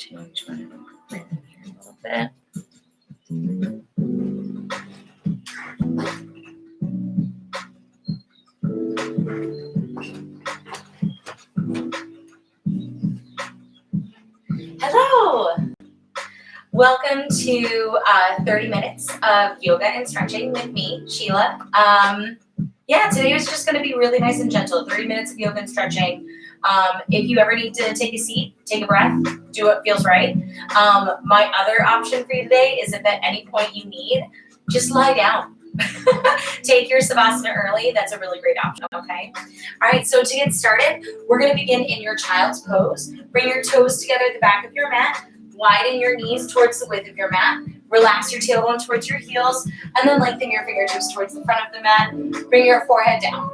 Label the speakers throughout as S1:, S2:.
S1: Change my breathing here a little bit. Hello. Welcome to 30 minutes of yoga and stretching with me, Sheila. Today was just going to be really nice and gentle. 30 minutes of yoga and stretching. If you ever need to take a seat, take a breath, do what feels right. My other option for you today is if at any point you need, just lie down. Take your Savasana early. That's a really great option, okay? All right, so to get started, we're going to begin in your child's pose. Bring your toes together at the back of your mat. Widen your knees towards the width of your mat. Relax your tailbone towards your heels, and then lengthen your fingertips towards the front of the mat. Bring your forehead down.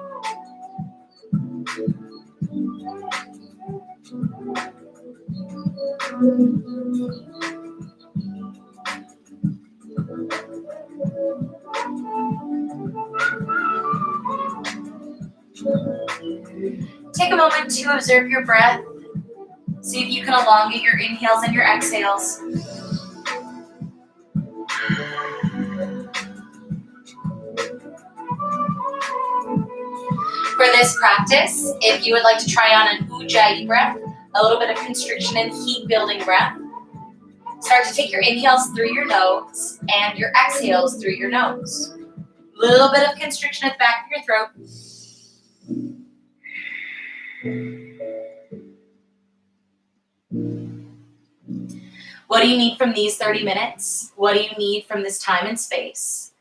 S1: Take a moment to observe your breath. See if you can elongate your inhales and your exhales. For this practice, if you would like to try on an Ujjayi breath, a little bit of constriction and heat building breath, start to take your inhales through your nose and your exhales through your nose. Little bit of constriction at the back of your throat. What do you need from these 30 minutes? What do you need from this time and space?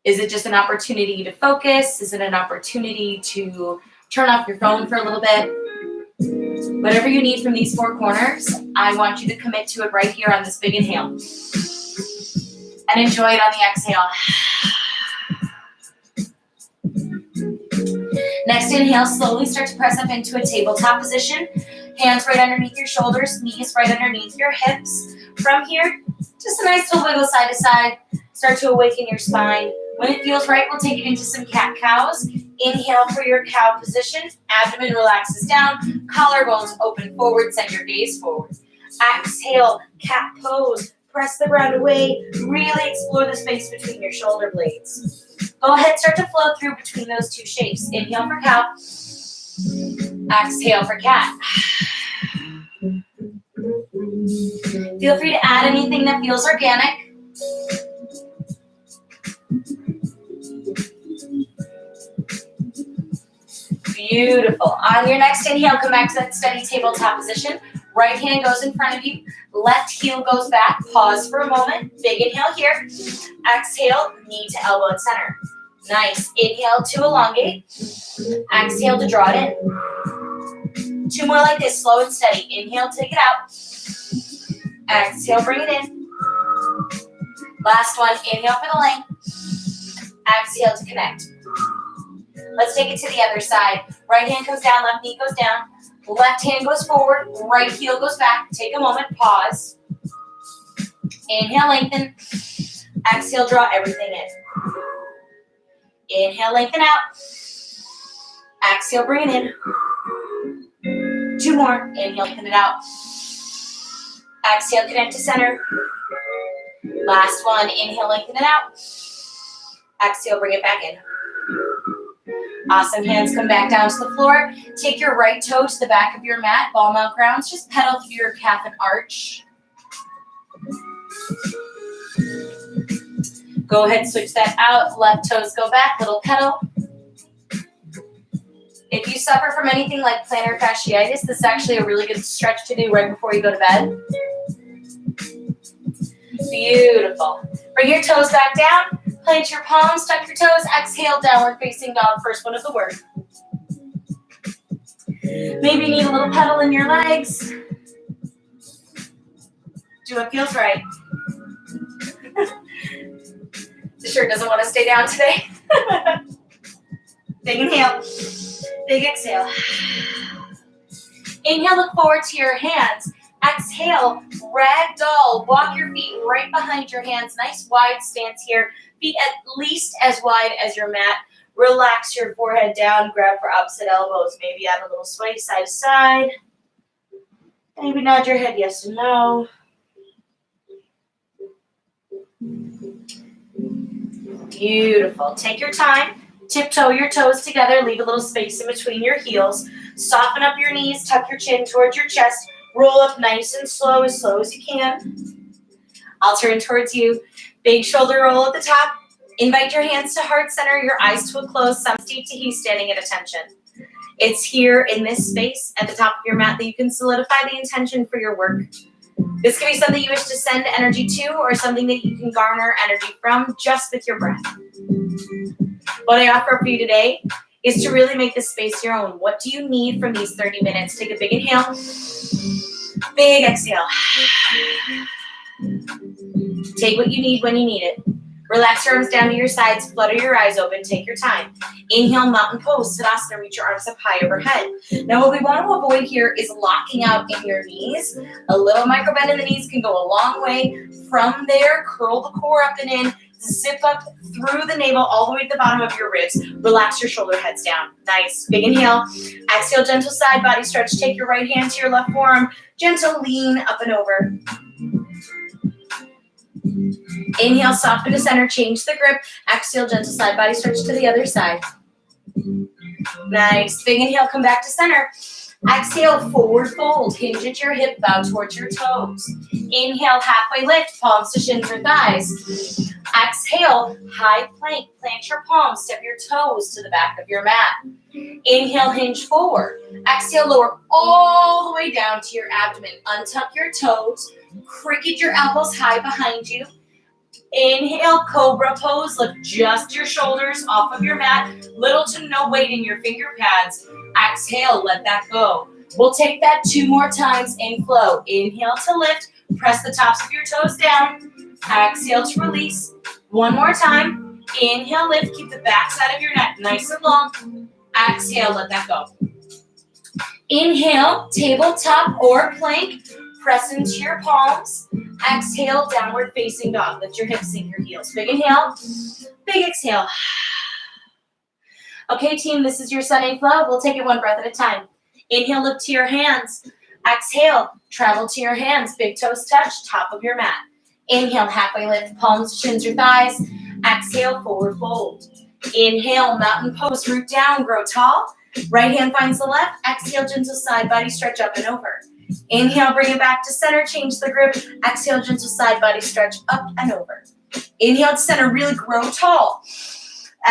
S1: Is it just an opportunity to focus? Is it an opportunity to turn off your phone for a little bit? Whatever you need from these four corners, I want you to commit to it right here on this big inhale. And enjoy it on the exhale. Next inhale, slowly start to press up into a tabletop position. Hands right underneath your shoulders, knees right underneath your hips. From here, just a nice little wiggle side to side. Start to awaken your spine. When it feels right, we'll take it into some cat-cows. Inhale for your cow position. Abdomen relaxes down. Collarbones open forward. Send your gaze forward. Exhale, cat pose. Press the ground away. Really explore the space between your shoulder blades. Go ahead, start to flow through between those two shapes. Inhale for cow. Exhale for cat. Feel free to add anything that feels organic. Beautiful. On your next inhale, come back to that steady tabletop position. Right hand goes in front of you. Left heel goes back. Pause for a moment. Big inhale here. Exhale, knee to elbow at center. Nice. Inhale to elongate. Exhale to draw it in. Two more like this, slow and steady. Inhale, take it out. Exhale, bring it in. Last one, inhale for the length. Exhale to connect. Let's take it to the other side. Right hand comes down, left knee goes down. Left hand goes forward, right heel goes back. Take a moment, pause. Inhale, lengthen. Exhale, draw everything in. Inhale, lengthen out. Exhale, bring it in. Two more. Inhale, lengthen it out. Exhale, connect to center. Last one. Inhale, lengthen it out. Exhale, bring it back in. Awesome. Hands come back down to the floor. Take your right toe to the back of your mat. Ball mount grounds. Just pedal through your calf and arch. Go ahead, switch that out. Left toes go back. Little pedal. If you suffer from anything like plantar fasciitis, this is actually a really good stretch to do right before you go to bed. Beautiful. Bring your toes back down. Plant your palms, tuck your toes. Exhale, downward facing dog, first one of the word. Maybe you need a little pedal in your legs. Do what feels right. The shirt doesn't want to stay down today. Big inhale. Big exhale. Inhale, look forward to your hands. Exhale, ragdoll. Walk your feet right behind your hands. Nice wide stance here. Feet at least as wide as your mat. Relax your forehead down. Grab for opposite elbows. Maybe add a little sway side to side. Maybe nod your head yes and no. Beautiful. Take your time. Tiptoe your toes together. Leave a little space in between your heels. Soften up your knees. Tuck your chin towards your chest. Roll up nice and slow as you can. I'll turn towards you. Big shoulder roll at the top. Invite your hands to heart center, your eyes to a close, Samastiti, he's standing at attention. It's here in this space at the top of your mat that you can solidify the intention for your work. This can be something you wish to send energy to or something that you can garner energy from just with your breath. What I offer for you today is to really make this space your own. What do you need from these 30 minutes? Take a big inhale, big exhale. Take what you need when you need it. Relax your arms down to your sides, flutter your eyes open, take your time. Inhale, mountain pose, Tadasana, reach your arms up high overhead. Now what we want to avoid here is locking out in your knees. A little micro bend in the knees can go a long way. From there, curl the core up and in, zip up through the navel all the way to the bottom of your ribs. Relax your shoulder heads down. Nice, big inhale. Exhale, gentle side body stretch. Take your right hand to your left forearm. Gentle lean up and over. Inhale, soften to center, change the grip. Exhale, gentle side body stretch to the other side. Nice. Big inhale, come back to center. Exhale, forward fold. Hinge at your hip, bow towards your toes. Inhale, halfway lift, palms to shins or thighs. Exhale, high plank. Plant your palms, step your toes to the back of your mat. Inhale, hinge forward. Exhale, lower all the way down to your abdomen. Untuck your toes. Cricket your elbows high behind you. Inhale, cobra pose. Lift just your shoulders off of your mat. Little to no weight in your finger pads. Exhale, let that go. We'll take that 2 more times in flow. Inhale to lift. Press the tops of your toes down. Exhale to release. 1 more time. Inhale, lift. Keep the back side of your neck nice and long. Exhale, let that go. Inhale, tabletop or plank. Press into your palms. Exhale, downward facing dog. Lift your hips, sink your heels. Big inhale, big exhale. Okay, team, this is your Sunday flow. We'll take it 1 breath at a time. Inhale, look to your hands. Exhale, travel to your hands. Big toes touch, top of your mat. Inhale, halfway lift, palms to shins or thighs. Exhale, forward fold. Inhale, mountain pose, root down, grow tall. Right hand finds the left. Exhale, gentle side body stretch up and over. Inhale, bring it back to center, change the grip. Exhale, gentle side body stretch up and over. Inhale to center, really grow tall.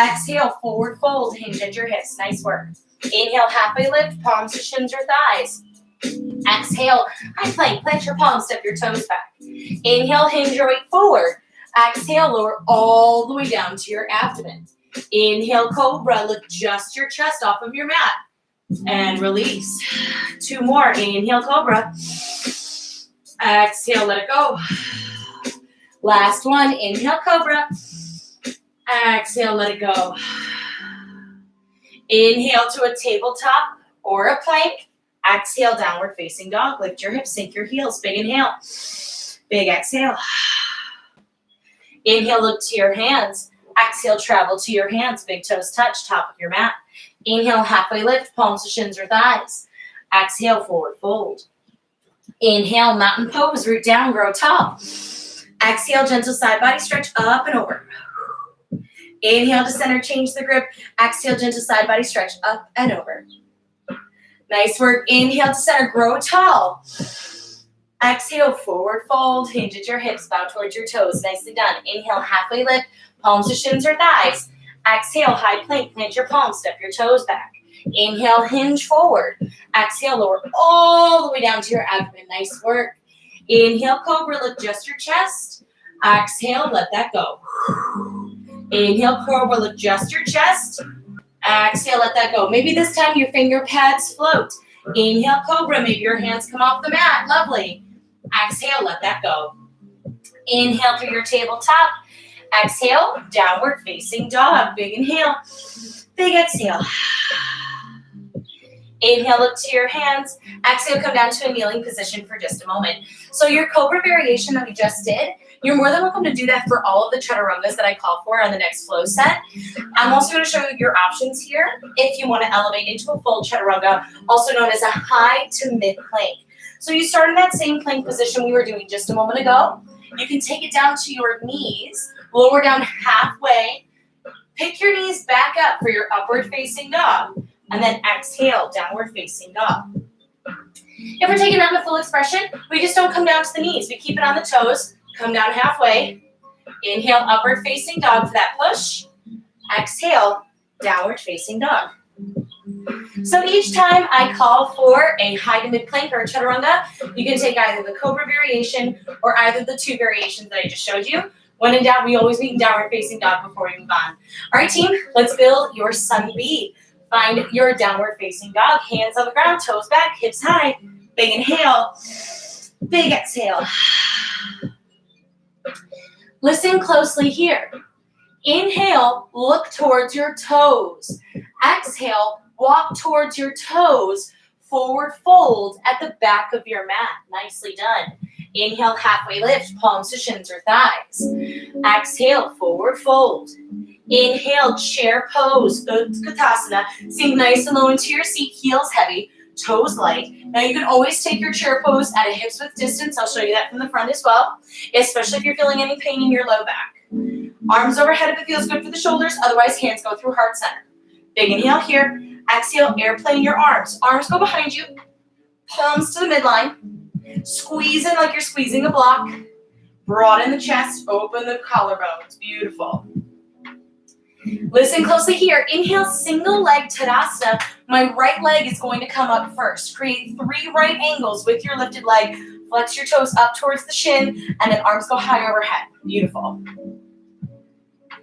S1: Exhale, forward fold, hinge at your hips. Nice work. Inhale, halfway lift, palms to shins or thighs. Exhale, high plank, plant your palms, step your toes back. Inhale, hinge your weight forward. Exhale, lower all the way down to your abdomen. Inhale, cobra, lift just your chest off of your mat. And release. 2 more. Inhale, cobra. Exhale, let it go. Last one. Inhale, cobra. Exhale, let it go. Inhale to a tabletop or a plank. Exhale, downward facing dog. Lift your hips, sink your heels. Big inhale. Big exhale. Inhale, look to your hands. Exhale, travel to your hands. Big toes touch, top of your mat. Inhale, halfway lift, palms to shins or thighs. Exhale, forward fold. Inhale, mountain pose, root down, grow tall. Exhale, gentle side body stretch up and over. Inhale to center, change the grip. Exhale, gentle side body stretch up and over. Nice work. Inhale to center, grow tall. Exhale, forward fold, hinge at your hips, bow towards your toes. Nicely done. Inhale, halfway lift, palms to shins or thighs. Exhale, high plank, plant your palms, step your toes back. Inhale, hinge forward. Exhale, lower all the way down to your abdomen. Nice work. Inhale, cobra, lift just your chest. Exhale, let that go. Inhale, cobra, lift just your chest. Exhale, let that go. Maybe this time your finger pads float. Inhale, cobra, maybe your hands come off the mat. Lovely. Exhale, let that go. Inhale through your tabletop. Exhale, downward facing dog. Big inhale, big exhale. Inhale, look to your hands. Exhale, come down to a kneeling position for just a moment. So your cobra variation that we just did, you're more than welcome to do that for all of the chaturangas that I call for on the next flow set. I'm also going to show you your options here if you want to elevate into a full chaturanga, also known as a high to mid plank. So you start in that same plank position we were doing just a moment ago. You can take it down to your knees, lower down halfway, pick your knees back up for your upward facing dog, and then exhale, downward facing dog. If we're taking on the full expression, we just don't come down to the knees. We keep it on the toes, come down halfway, inhale, upward facing dog for that push, exhale, downward facing dog. So each time I call for a high to mid plank or a chaturanga, you can take either the cobra variation or either the two variations that I just showed you. When in doubt, we always meet in downward facing dog before we move on. All right, team, let's build your sun B. Find your downward facing dog, hands on the ground, toes back, hips high. Big inhale, big exhale. Listen closely here. Inhale, look towards your toes. Exhale, walk towards your toes. Forward fold at the back of your mat. Nicely done. Inhale, halfway lift, palms to shins or thighs. Exhale, forward fold. Inhale, chair pose, Utkatasana. Sink nice and low into your seat, heels heavy, toes light. Now you can always take your chair pose at a hips width distance. I'll show you that from the front as well, especially if you're feeling any pain in your low back. Arms overhead if it feels good for the shoulders, otherwise hands go through heart center. Big inhale here. Exhale, airplane your arms. Arms go behind you, palms to the midline. Squeeze in like you're squeezing a block. Broaden the chest, open the collarbones. Beautiful. Listen closely here. Inhale, single leg Tadasana. My right leg is going to come up first. Create 3 right angles with your lifted leg. Flex your toes up towards the shin, and then arms go high overhead. Beautiful.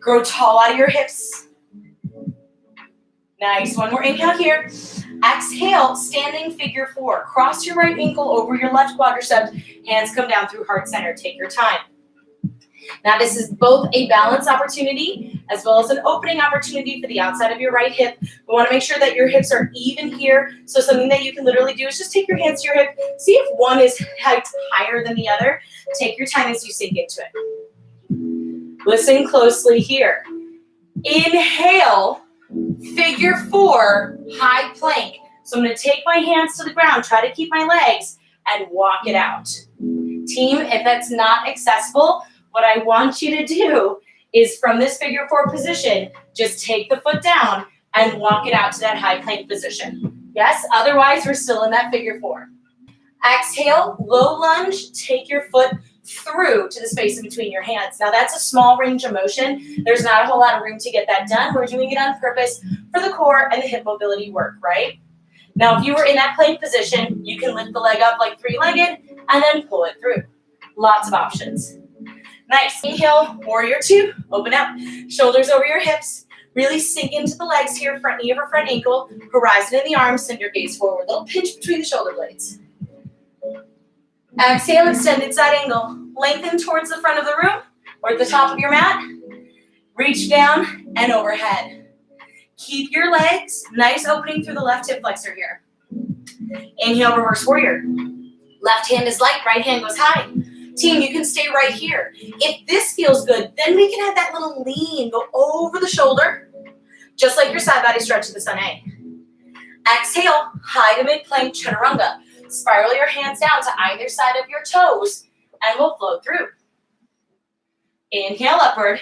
S1: Grow tall out of your hips. Nice. One more inhale here. Exhale, standing figure 4. Cross your right ankle over your left quadricep. Hands come down through heart center. Take your time. Now this is both a balance opportunity as well as an opening opportunity for the outside of your right hip. We want to make sure that your hips are even here. So something that you can literally do is just take your hands to your hip. See if one is higher than the other. Take your time as you sink into it. Listen closely here. Inhale, figure 4, high plank. So I'm going to take my hands to the ground, try to keep my legs, and walk it out. Team, if that's not accessible, what I want you to do is from this figure 4 position, just take the foot down and walk it out to that high plank position. Yes, otherwise we're still in that figure 4. Exhale, low lunge, take your foot through to the space in between your hands. Now that's a small range of motion. There's not a whole lot of room to get that done. We're doing it on purpose for the core and the hip mobility work, right? Now if you were in that plank position, you can lift the leg up like 3-legged and then pull it through. Lots of options. Nice. Inhale, warrior 2, open up, shoulders over your hips, really sink into the legs here, front knee over front ankle, horizon in the arms, send your gaze forward, little pinch between the shoulder blades. Exhale, extended side angle, lengthen towards the front of the room or at the top of your mat, reach down and overhead. Keep your legs, nice opening through the left hip flexor here. Inhale, reverse warrior. Left hand is light, right hand goes high. Team, you can stay right here. If this feels good, then we can have that little lean, go over the shoulder, just like your side body stretch of the sun A. Exhale, high to mid plank chaturanga. Spiral your hands down to either side of your toes, and we'll flow through. Inhale, upward.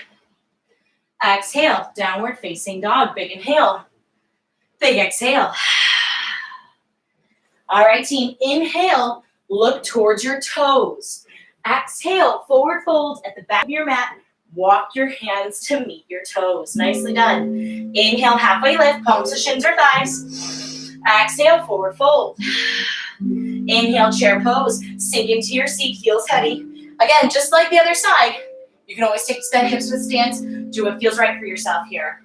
S1: Exhale, downward facing dog. Big inhale, big exhale. All right, team, inhale, look towards your toes. Exhale, forward fold at the back of your mat. Walk your hands to meet your toes. Nicely done. Inhale, halfway lift, palms to shins or thighs. Exhale, forward fold. Inhale, chair pose. Sink into your seat, heels heavy. Again, just like the other side, you can always take extend hips with stance. Do what feels right for yourself here.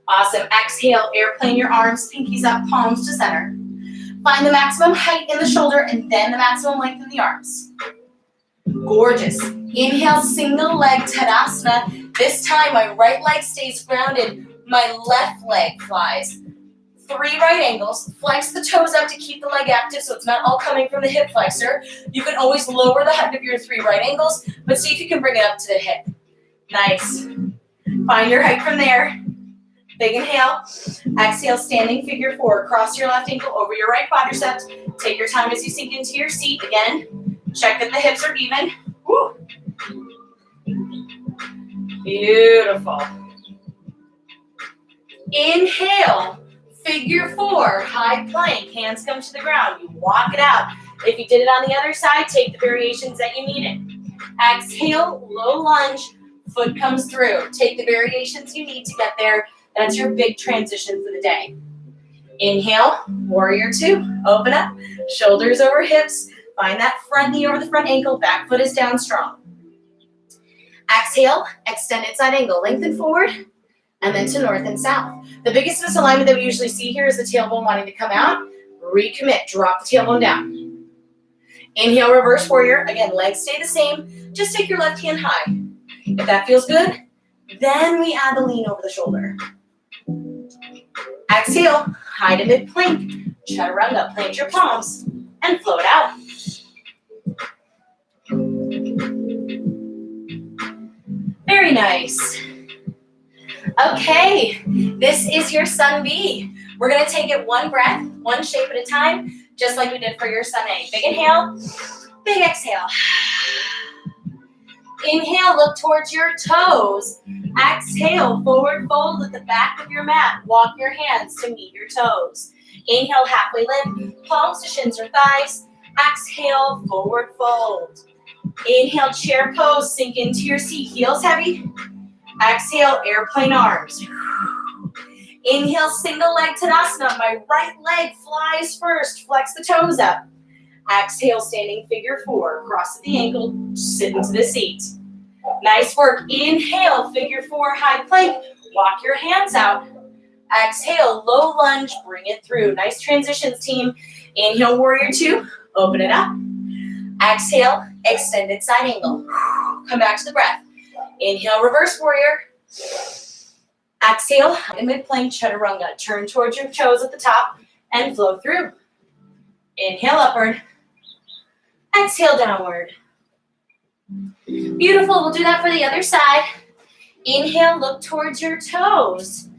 S1: Awesome. Exhale, airplane your arms, pinkies up, palms to center. Find the maximum height in the shoulder and then the maximum length in the arms. Gorgeous. Inhale, single leg Tadasana. This time my right leg stays grounded. My left leg flies. 3 right angles. Flex the toes up to keep the leg active so it's not all coming from the hip flexor. You can always lower the height of your 3 right angles, but see if you can bring it up to the hip. Nice. Find your height from there. Big inhale. Exhale, standing figure four. Cross your left ankle over your right quadricep. Take your time as you sink into your seat. Again, check that the hips are even. Woo. Beautiful. Inhale, figure four, high plank. Hands come to the ground. You walk it out. If you did it on the other side, take the variations that you needed. Exhale, low lunge. Foot comes through. Take the variations you need to get there. That's your big transition for the day. Inhale, warrior two. Open up, shoulders over hips. Find that front knee over the front ankle. Back foot is down strong. Exhale, extended side angle. Lengthen forward, and then to north and south. The biggest misalignment that we usually see here is the tailbone wanting to come out. Recommit, drop the tailbone down. Inhale, reverse warrior. Again, legs stay the same. Just take your left hand high. If that feels good, then we add the lean over the shoulder. Exhale, high to mid plank. Chaturanga, plant your palms and float out. Very nice. Okay, this is your Sun B. We're gonna take it one breath, one shape at a time, just like we did for your Sun A. Big inhale, big exhale. Inhale, look towards your toes. Exhale, forward fold at the back of your mat. Walk your hands to meet your toes. Inhale, halfway lift, palms to shins or thighs. Exhale, forward fold. Inhale, chair pose, sink into your seat, heels heavy. Exhale, airplane arms. Inhale, single leg Tadasana. My right leg flies first, flex the toes up. Exhale, standing figure four. Cross the ankle, sit into the seat. Nice work. Inhale, figure four, high plank. Walk your hands out. Exhale, low lunge, bring it through. Nice transitions, team. Inhale, warrior two. Open it up. Exhale, extended side angle. Come back to the breath. Inhale, reverse warrior. Exhale, mid plank chaturanga. Turn towards your toes at the top and flow through. Inhale, upward. Exhale, downward. Beautiful. We'll do that for the other side. Inhale, look towards your toes.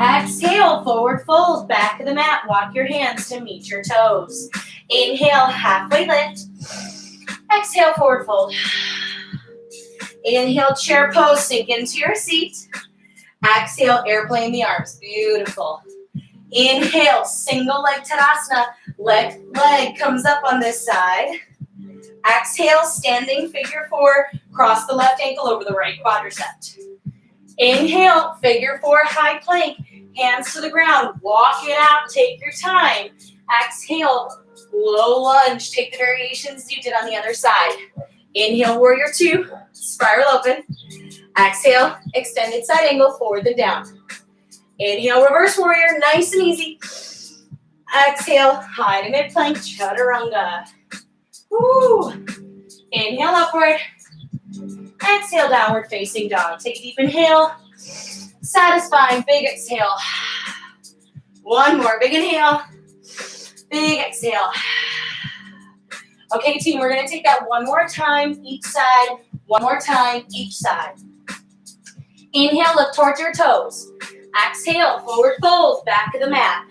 S1: Exhale, forward fold, back of the mat. Walk your hands to meet your toes. Inhale, halfway lift. Exhale, forward fold. Inhale, chair pose, sink into your seat. Exhale, airplane the arms. Beautiful. Inhale, single leg Tadasana. Leg comes up on this side. Exhale, standing figure four. Cross the left ankle over the right quadricep. Inhale, figure four, high plank. Hands to the ground. Walk it out. Take your time. Exhale, low lunge. Take the variations you did on the other side. Inhale, warrior two. Spiral open. Exhale, extended side angle, forward and down. Inhale, reverse warrior, nice and easy. Exhale, high to mid plank, chaturanga. Woo. Inhale, upward. Exhale, downward facing dog. Take a deep inhale. Satisfying, big exhale. One more, big inhale. Big exhale. Okay, team, we're gonna take that one more time each side. One more time each side. Inhale, look towards your toes. Exhale, forward fold, back of the mat.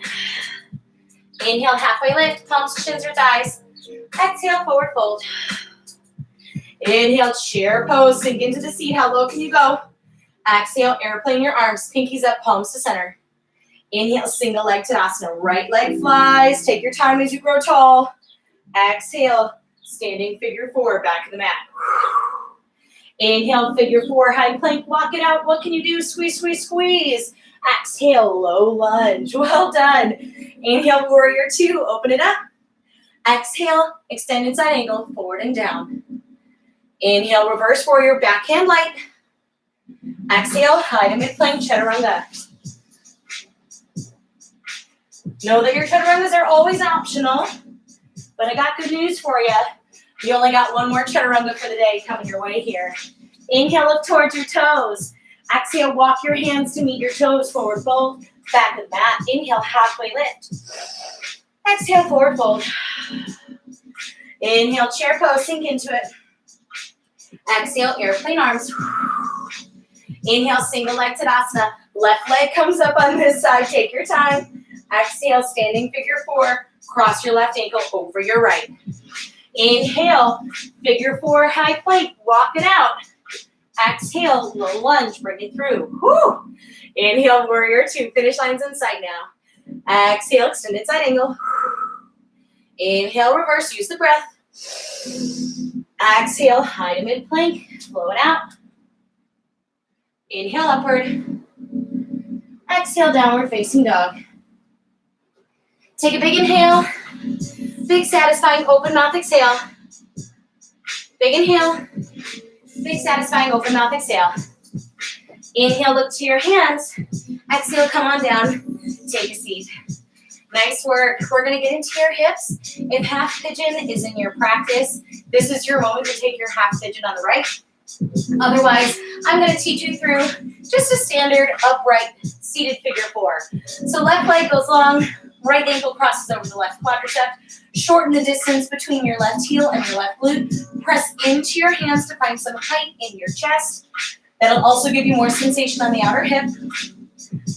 S1: Inhale, halfway lift, palms to shins or thighs. Exhale, forward fold. Inhale, chair pose, sink into the seat. How low can you go? Exhale, airplane your arms, pinkies up, palms to center. Inhale, single leg Tadasana. Right leg flies. Take your time as you grow tall. Exhale, standing figure four, back of the mat. Inhale, figure four, high plank, walk it out. What can you do? Squeeze, squeeze, squeeze. Exhale, low lunge. Well done. Inhale, warrior two, open it up. Exhale, extended side angle, forward and down. Inhale, reverse warrior, backhand light. Exhale, high to mid plank, chaturanga. Know that your chaturangas are always optional, but I got good news for you. You only got one more chaturanga for the day coming your way here. Inhale, look towards your toes. Exhale, walk your hands to meet your toes, forward fold, back of the mat. Inhale, halfway lift. Exhale, forward fold. Inhale, chair pose, sink into it. Exhale, airplane arms. Inhale, single leg Tadasana. Left leg comes up on this side, take your time. Exhale, standing figure four, cross your left ankle over your right. Inhale, figure four, high plank, walk it out. Exhale, low lunge, bring it through. Whew. Inhale, warrior two, finish line's in sight now. Exhale, extended side angle. Inhale, reverse, use the breath. Exhale, high to mid plank, flow it out. Inhale, upward. Exhale, downward facing dog. Take a big inhale. Big satisfying open mouth exhale. Big inhale. Big satisfying open mouth exhale. Inhale, look to your hands. Exhale, come on down. Take a seat. Nice work. We're going to get into your hips. If half pigeon is in your practice, this is your moment to take your half pigeon on the right. Otherwise, I'm going to teach you through just a standard upright seated figure four. So left leg goes long, right ankle crosses over the left quadricep. Shorten the distance between your left heel and your left glute. Press into your hands to find some height in your chest. That'll also give you more sensation on the outer hip.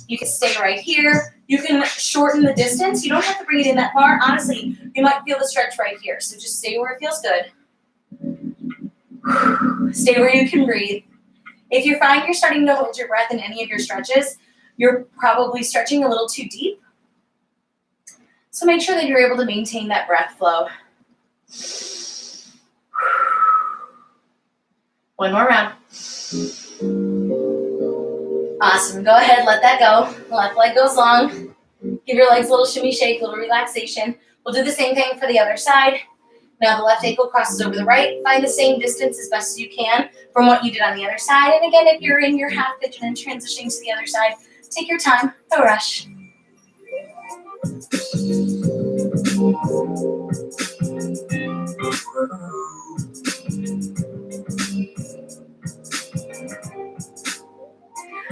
S1: You can stay right here. You can shorten the distance. You don't have to bring it in that far. Honestly, you might feel the stretch right here. So just stay where it feels good. Stay where you can breathe. If you find you're starting to hold your breath in any of your stretches, you're probably stretching a little too deep. So make sure that you're able to maintain that breath flow. One more round. Awesome. Go ahead, let that go. Left leg goes long. Give your legs a little shimmy shake, a little relaxation. We'll do the same thing for the other side. Now the left ankle crosses over the right. Find the same distance as best as you can from what you did on the other side. And again, if you're in your half pigeon and transitioning to the other side, take your time, no rush.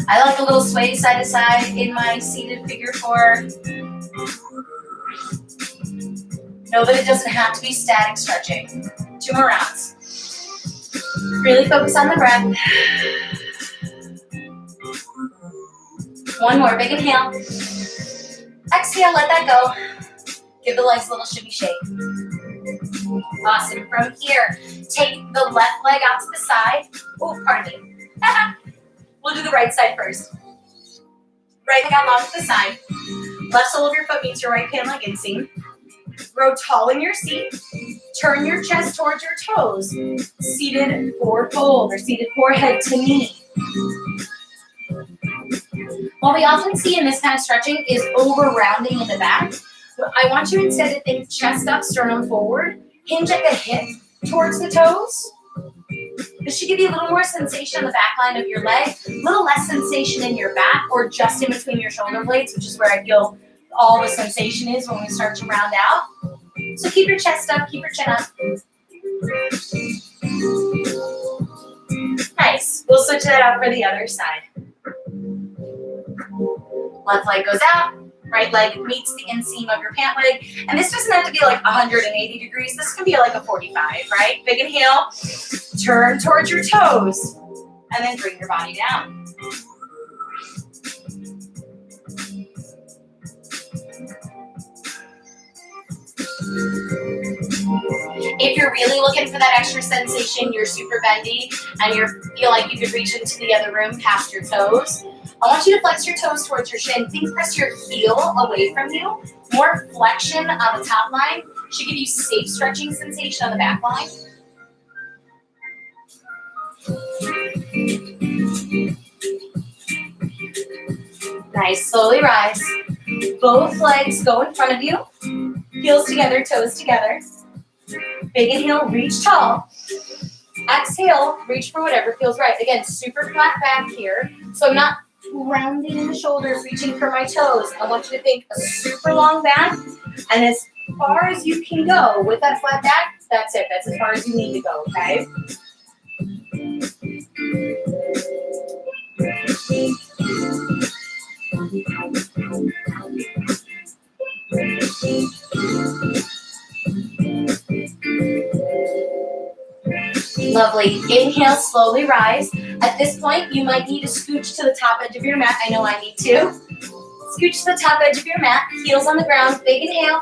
S1: I like a little sway side to side in my seated figure four. Know that it doesn't have to be static stretching. 2 more rounds. Really focus on the breath. 1 more, big inhale. Exhale, let that go. Give the legs a little shimmy shake. Awesome. From here, take the left leg out to the side. Oh, pardon me. We'll do the right side first. Right leg out long to the side. Left sole of your foot meets your right pant leg inseam. Grow tall in your seat. Turn your chest towards your toes. Seated forward fold or seated forehead to knee. What we often see in this kind of stretching is over rounding in the back. I want you instead to think chest up, sternum forward. Hinge at the hip towards the toes. This should give you a little more sensation on the back line of your leg, a little less sensation in your back or just in between your shoulder blades, which is where I feel all the sensation is when we start to round out. So keep your chest up, keep your chin up. Nice. We'll switch that out for the other side. Left leg goes out, right leg meets the inseam of your pant leg. And this doesn't have to be like 180 degrees. This can be like a 45, right? Big inhale, turn towards your toes, and then bring your body down. If you're really looking for that extra sensation, you're super bendy, and you feel like you could reach into the other room past your toes, I want you to flex your toes towards your shin. Think press your heel away from you. More flexion on the top line should give you safe stretching sensation on the back line. Nice, slowly rise. Both legs go in front of you. Heels together, toes together. Big inhale, reach tall. Exhale, reach for whatever feels right. Again, super flat back here. So I'm not rounding in the shoulders, reaching for my toes. I want you to think a super long back. And as far as you can go with that flat back, that's it. That's as far as you need to go, okay? Lovely. Inhale, slowly rise. At this point, you might need to scooch to the top edge of your mat. I know I need to. Scooch to the top edge of your mat, heels on the ground, big inhale.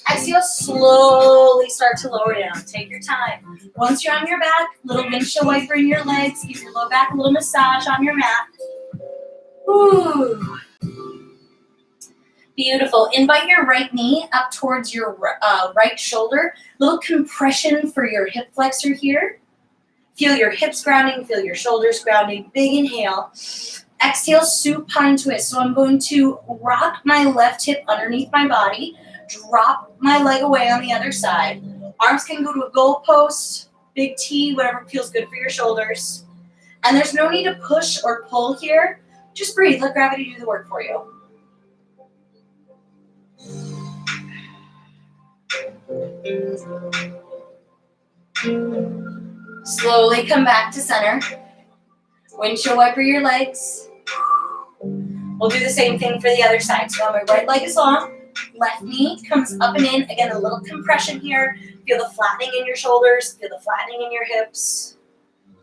S1: Exhale, slowly start to lower down. Take your time. Once you're on your back, little windshield wiper in your legs. Give your low back a little massage on your mat. Ooh. Beautiful. Invite your right knee up towards your right shoulder. Little compression for your hip flexor here. Feel your hips grounding, feel your shoulders grounding. Big inhale. Exhale, supine twist. So I'm going to rock my left hip underneath my body, drop my leg away on the other side. Arms can go to a goalpost, big T, whatever feels good for your shoulders. And there's no need to push or pull here. Just breathe. Let gravity do the work for you. Slowly come back to center. Windshield wiper your legs. We'll do the same thing for the other side. So my right leg is long, left knee comes up and in. Again, a little compression here. Feel the flattening in your shoulders, feel the flattening in your hips.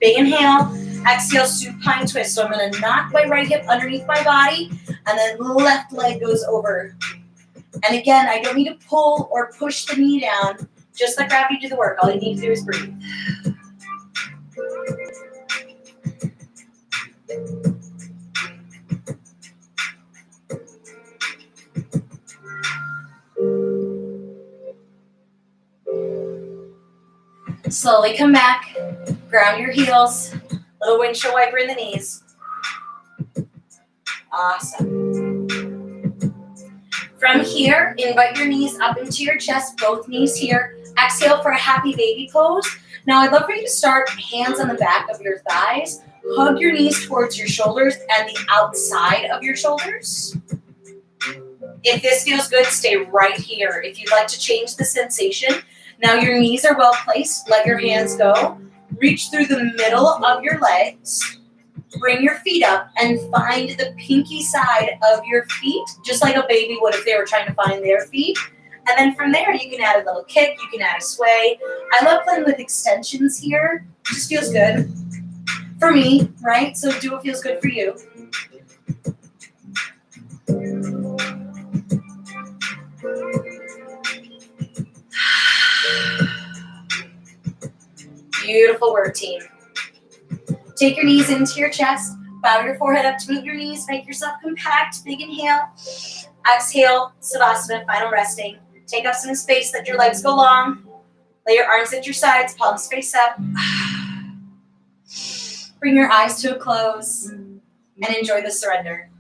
S1: Big inhale, exhale, supine twist. So I'm gonna knock my right hip underneath my body, and then left leg goes over. And again, I don't need to pull or push the knee down. Just let gravity do the work. All you need to do is breathe. Slowly come back, ground your heels, little windshield wiper in the knees. Awesome. From here, invite your knees up into your chest, both knees here. Exhale for a happy baby pose. Now I'd love for you to start hands on the back of your thighs. Hug your knees towards your shoulders and the outside of your shoulders. If this feels good, stay right here. If you'd like to change the sensation, now your knees are well placed. Let your hands go. Reach through the middle of your legs. Bring your feet up and find the pinky side of your feet, just like a baby would if they were trying to find their feet. And then from there, you can add a little kick. You can add a sway. I love playing with extensions here. It just feels good for me, right? So do what feels good for you. Beautiful work, team. Take your knees into your chest. Bow your forehead up to move your knees. Make yourself compact. Big inhale. Exhale, Savasana, final resting. Take up some space. Let your legs go long. Lay your arms at your sides. Palms face up. Bring your eyes to a close and enjoy the surrender.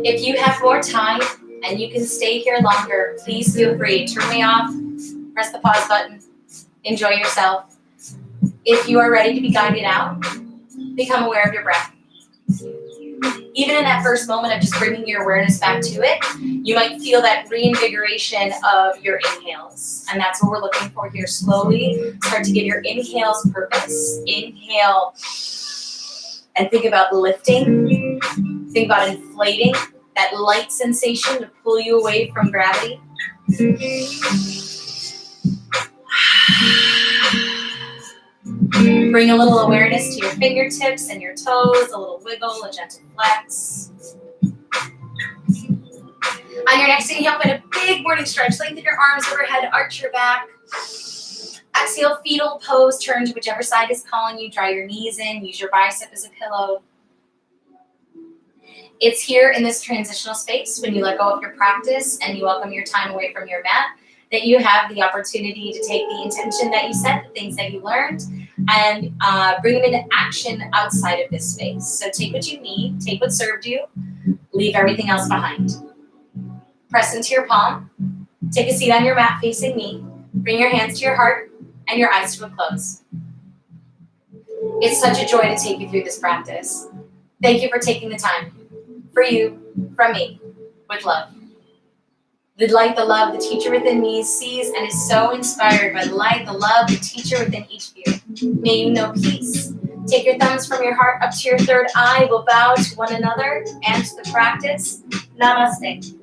S1: If you have more time and you can stay here longer, please feel free. Turn me off, press the pause button, enjoy yourself. If you are ready to be guided out, become aware of your breath. Even in that first moment of just bringing your awareness back to it, you might feel that reinvigoration of your inhales. And that's what we're looking for here. Slowly start to give your inhales purpose. Inhale and think about lifting. Think about inflating, that light sensation to pull you away from gravity. Bring a little awareness to your fingertips and your toes, a little wiggle, a gentle flex. On your next inhale, put a big morning stretch. Lengthen your arms overhead, arch your back. Exhale, fetal pose. Turn to whichever side is calling you. Draw your knees in. Use your bicep as a pillow. It's here in this transitional space when you let go of your practice and you welcome your time away from your mat that you have the opportunity to take the intention that you set, the things that you learned, and bring them into action outside of this space. So take what you need, take what served you, leave everything else behind. Press into your palm, take a seat on your mat facing me, bring your hands to your heart and your eyes to a close. It's such a joy to take you through this practice. Thank you for taking the time. For you, from me, with love. The light, the love, the teacher within me sees and is so inspired by the light, the love, the teacher within each of you. May you know peace. Take your thumbs from your heart up to your third eye. We'll bow to one another and to the practice. Namaste.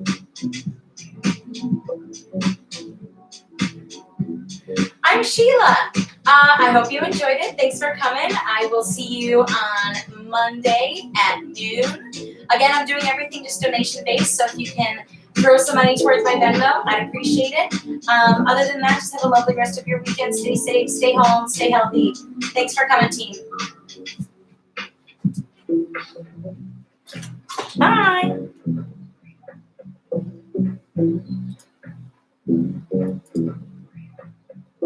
S1: I'm Sheila. I hope you enjoyed it. Thanks for coming. I will see you on Monday at noon. Again, I'm doing everything just donation-based, so if you can throw some money towards my Venmo, I'd appreciate it. Other than that, just have a lovely rest of your weekend. Stay safe, stay home, stay healthy. Thanks for coming, team. Bye.